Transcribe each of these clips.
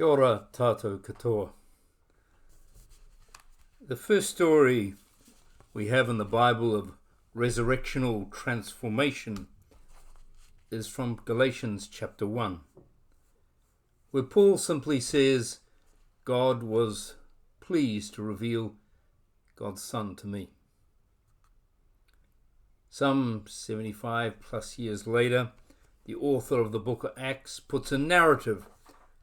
Kia ora tātou katoa. The first story we have in the Bible of resurrectional transformation is from Galatians chapter 1, where Paul simply says, God was pleased to reveal God's Son to me. Some 75 plus years later, the author of the book of Acts puts a narrative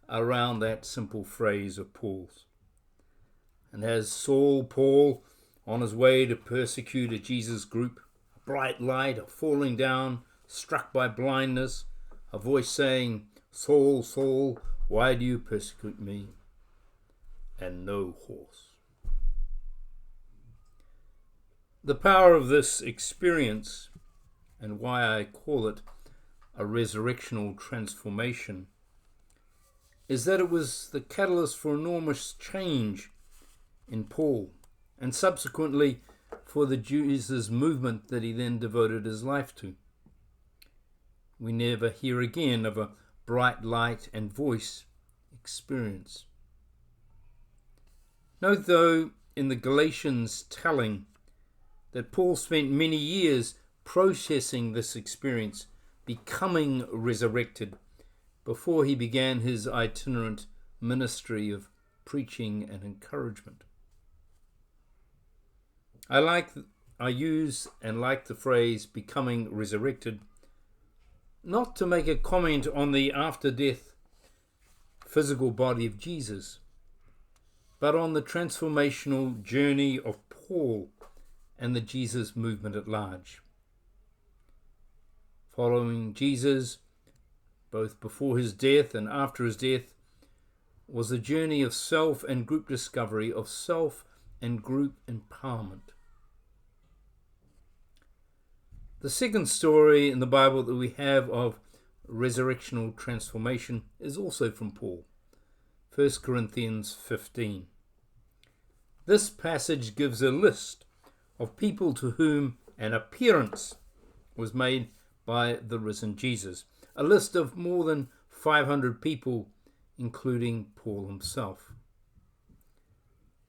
around that simple phrase of Paul's. And as Paul, on his way to persecute a Jesus group, a bright light, a falling down, struck by blindness, a voice saying, Saul, Saul, why do you persecute me? And no horse. The power of this experience, and why I call it a resurrectional transformation, is that it was the catalyst for enormous change in Paul, and subsequently for the Jesus movement that he then devoted his life to. We never hear again of a bright light and voice experience. Note, though, in the Galatians telling that Paul spent many years processing this experience, becoming resurrected, before he began his itinerant ministry of preaching and encouragement. I use and like the phrase becoming resurrected, not to make a comment on the after-death physical body of Jesus, but on the transformational journey of Paul and the Jesus movement at large. Following Jesus, both before his death and after his death, was a journey of self and group discovery, of self and group empowerment. The second story in the Bible that we have of resurrectional transformation is also from Paul, 1 Corinthians 15. This passage gives a list of people to whom an appearance was made by the risen Jesus, a list of more than 500 people, including Paul himself.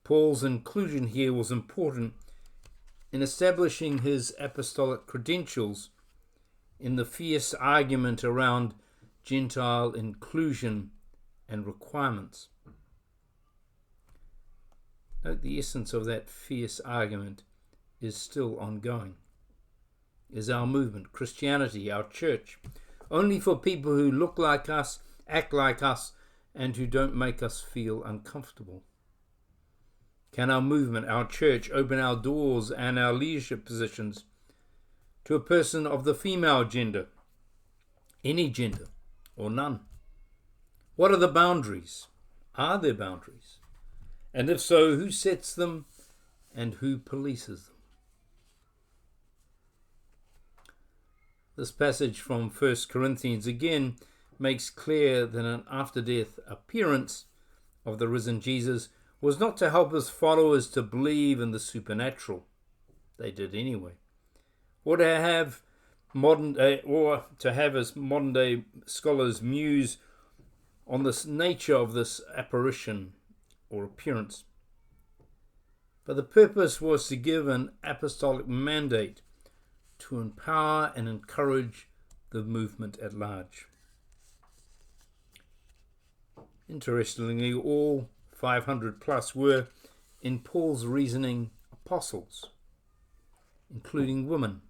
Paul's inclusion here was important in establishing his apostolic credentials in the fierce argument around Gentile inclusion and requirements. Note the essence of that fierce argument is still ongoing. Is our movement, Christianity, our church, only for people who look like us, act like us, and who don't make us feel uncomfortable? Can our movement, our church, open our doors and our leadership positions to a person of the female gender, any gender, or none? What are the boundaries? Are there boundaries? And if so, who sets them and who polices them? This passage from 1 Corinthians again makes clear that an after-death appearance of the risen Jesus was not to help his followers to believe in the supernatural. They did anyway. Or to have as modern day scholars muse on this nature of this apparition or appearance. But the purpose was to give an apostolic mandate to empower and encourage the movement at large. Interestingly, all 500 plus were, in Paul's reasoning, apostles, including women.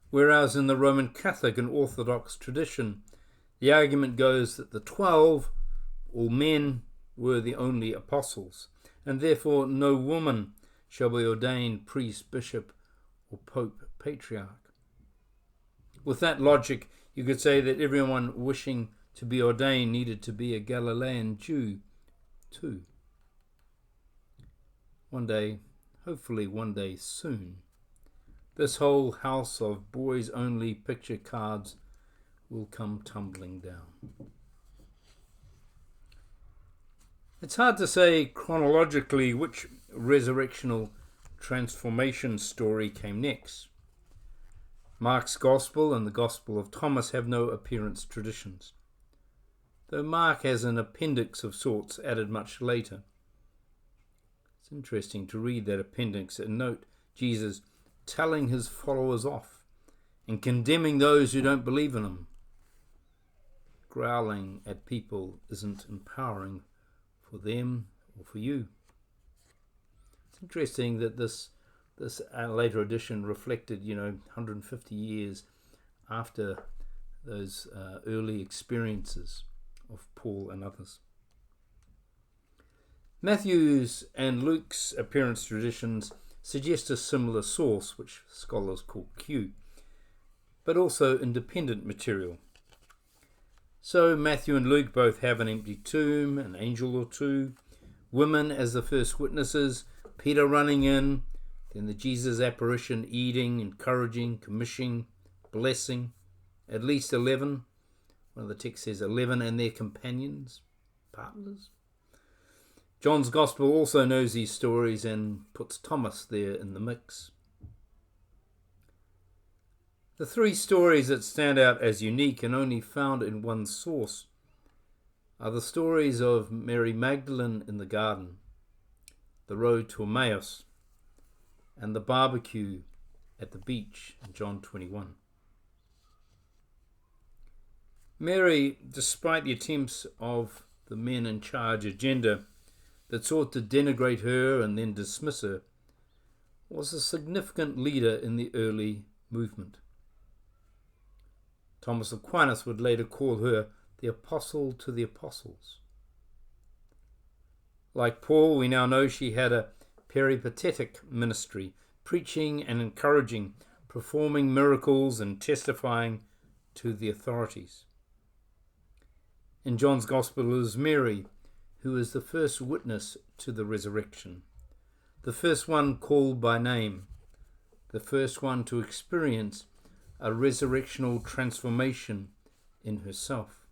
Whereas in the Roman Catholic and Orthodox tradition, the argument goes that the 12, all men, were the only apostles, and therefore no woman shall be ordained priest, bishop, or pope, patriarch. With that logic, you could say that everyone wishing to be ordained needed to be a Galilean Jew too. One day, hopefully one day soon, this whole house of boys only picture cards will come tumbling down. It's hard to say chronologically which resurrectional transformation story came next. Mark's Gospel and the Gospel of Thomas have no appearance traditions. though Mark has an appendix of sorts added much later. It's interesting to read that appendix and note Jesus telling his followers off and condemning those who don't believe in him. Growling at people isn't empowering for them or for you. It's interesting that this later edition reflected, 150 years after those early experiences of Paul and others. Matthew's and Luke's appearance traditions suggest a similar source, which scholars call Q, but also independent material. So Matthew and Luke both have an empty tomb, an angel or two, women as the first witnesses, Peter running in, then the Jesus apparition, eating, encouraging, commissioning, blessing, at least 11. One of the texts says 11 and their companions, partners. John's Gospel also knows these stories and puts Thomas there in the mix. The three stories that stand out as unique and only found in one source are the stories of Mary Magdalene in the garden, the road to Emmaus, and the barbecue at the beach in John 21. Mary, despite the attempts of the men in charge agenda that sought to denigrate her and then dismiss her, was a significant leader in the early movement. Thomas Aquinas would later call her the apostle to the apostles. Like Paul, we now know she had a peripatetic ministry, preaching and encouraging, performing miracles and testifying to the authorities. In John's Gospel it is Mary who is the first witness to the resurrection, the first one called by name, the first one to experience a resurrectional transformation in herself.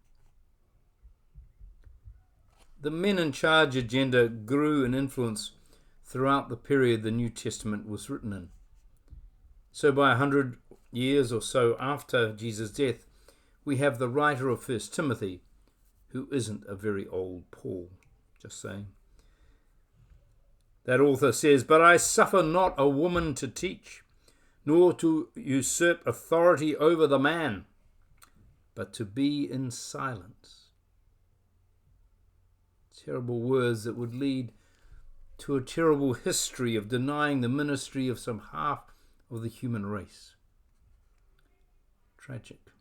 The men in charge agenda grew in influence throughout the period the New Testament was written in. So by 100 years or so after Jesus' death, we have the writer of 1 Timothy, who isn't a very old Paul, just saying. That author says, "But I suffer not a woman to teach, nor to usurp authority over the man, but to be in silence." Terrible words that would lead to a terrible history of denying the ministry of some half of the human race. Tragic.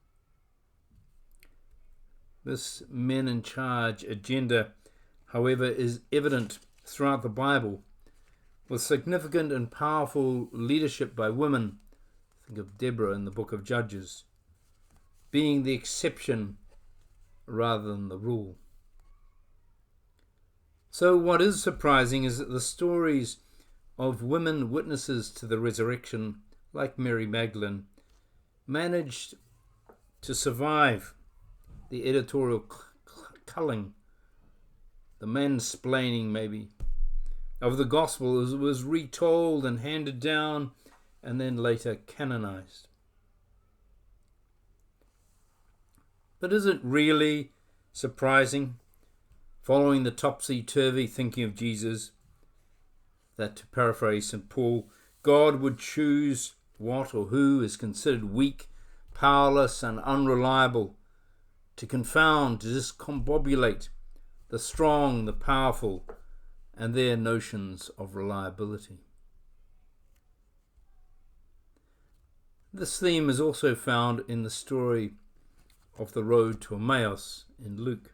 This men in charge agenda, however, is evident throughout the Bible, with significant and powerful leadership by women, think of Deborah in the book of Judges, being the exception rather than the rule. So what is surprising is that the stories of women witnesses to the resurrection, like Mary Magdalene, managed to survive the editorial culling, the mansplaining maybe, of the gospel was retold and handed down and then later canonized. But is it really surprising, following the topsy-turvy thinking of Jesus, that, to paraphrase St. Paul, God would choose what or who is considered weak, powerless and unreliable to confound, to discombobulate the strong, the powerful, and their notions of reliability? This theme is also found in the story of the road to Emmaus in Luke.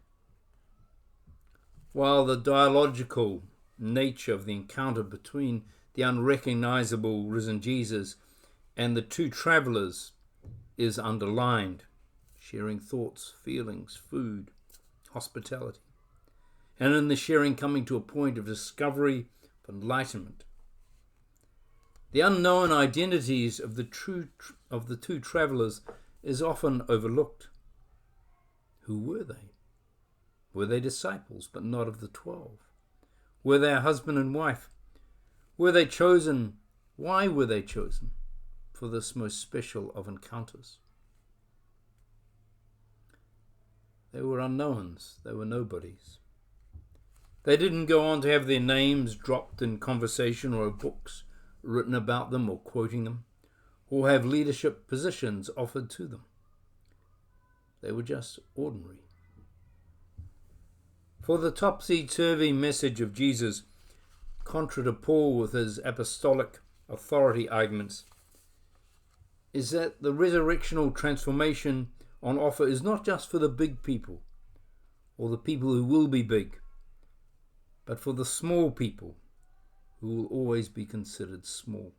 While the dialogical nature of the encounter between the unrecognizable risen Jesus and the two travelers is underlined, sharing thoughts, feelings, food, hospitality, and in the sharing coming to a point of discovery, of enlightenment. The unknown identities of the two travelers is often overlooked. Who were they? Were they disciples, but not of the 12? Were they a husband and wife? Were they chosen? Why were they chosen for this most special of encounters? They were unknowns. They were nobodies. They didn't go on to have their names dropped in conversation or books written about them or quoting them, or have leadership positions offered to them. They were just ordinary. For the topsy-turvy message of Jesus, contrary to Paul with his apostolic authority arguments, is that the resurrectional transformation on offer is not just for the big people or the people who will be big, but for the small people who will always be considered small.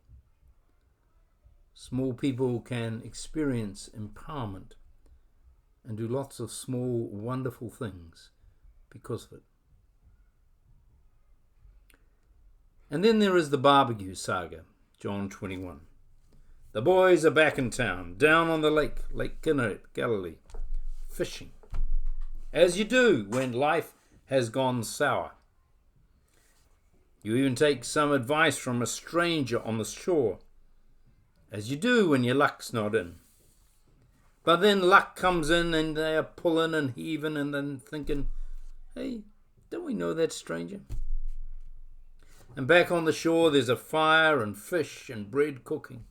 Small people can experience empowerment and do lots of small, wonderful things because of it. And then there is the barbecue saga, John 21. The boys are back in town, down on the lake, Lake Galilee, fishing. As you do when life has gone sour. You even take some advice from a stranger on the shore, as you do when your luck's not in. But then luck comes in and they are pulling and heaving and then thinking, hey, don't we know that stranger? And back on the shore there's a fire and fish and bread cooking.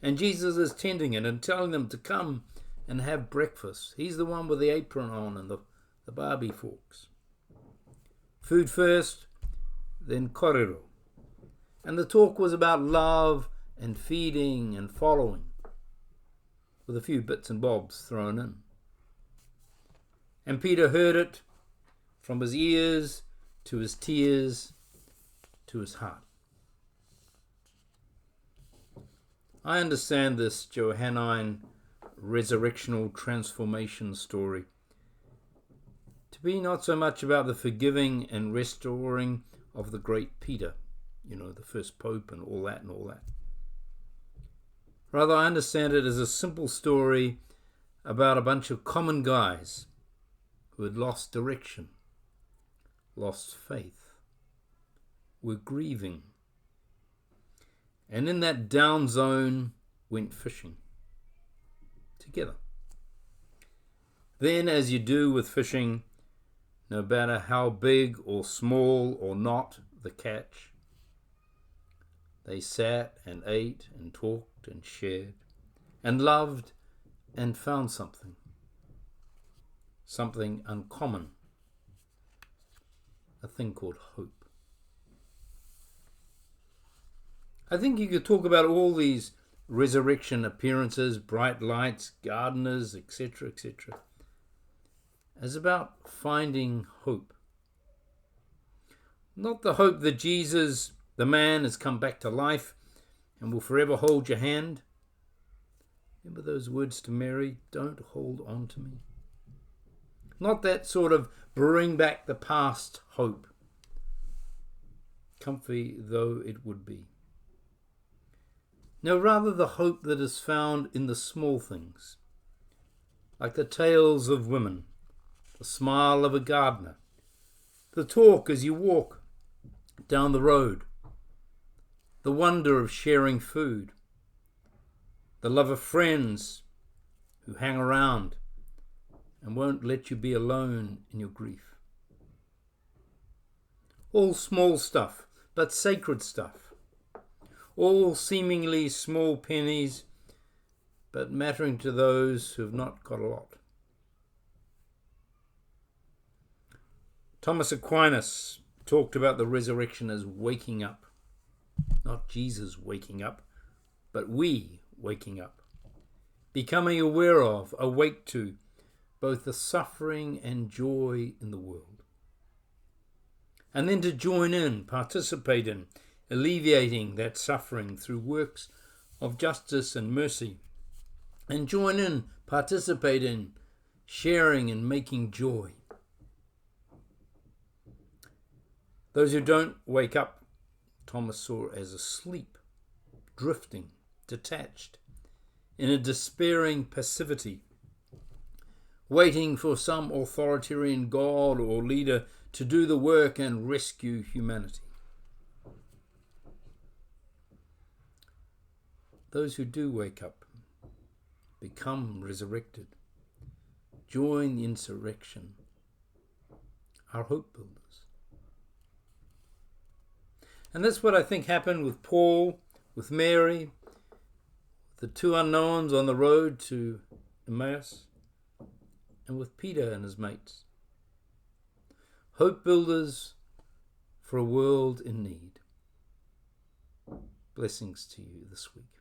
And Jesus is tending it and telling them to come and have breakfast. He's the one with the apron on and the barbie forks. Food first, then korero. And the talk was about love and feeding and following, with a few bits and bobs thrown in. And Peter heard it from his ears to his tears to his heart. I understand this Johannine resurrectional transformation story to be not so much about the forgiving and restoring of the great Peter, the first pope and all that. Rather, I understand it as a simple story about a bunch of common guys who had lost direction, lost faith, were grieving, and in that down zone went fishing together. Then, as you do with fishing, no matter how big or small or not the catch, they sat and ate and talked and shared and loved and found something uncommon, a thing called hope. I think you could talk about all these resurrection appearances, bright lights, gardeners, etc., as about finding hope. Not the hope that Jesus, the man, has come back to life and will forever hold your hand. Remember those words to Mary, don't hold on to me. Not that sort of bring back the past hope, comfy though it would be. No, rather the hope that is found in the small things, like the tales of women, the smile of a gardener, the talk as you walk down the road, the wonder of sharing food, the love of friends who hang around and won't let you be alone in your grief. All small stuff, but sacred stuff. All seemingly small pennies, but mattering to those who have not got a lot. Thomas Aquinas talked about the resurrection as waking up. Not Jesus waking up, but we waking up. Becoming aware of, awake to, both the suffering and joy in the world. And then to join in, participate in, alleviating that suffering through works of justice and mercy. And join in, participate in, sharing and making joy. Those who don't wake up, Thomas saw as asleep, drifting, detached, in a despairing passivity, waiting for some authoritarian god or leader to do the work and rescue humanity. Those who do wake up, become resurrected, join the insurrection, our hope builders. And that's what I think happened with Paul, with Mary, the two unknowns on the road to Emmaus, and with Peter and his mates. Hope builders for a world in need. Blessings to you this week.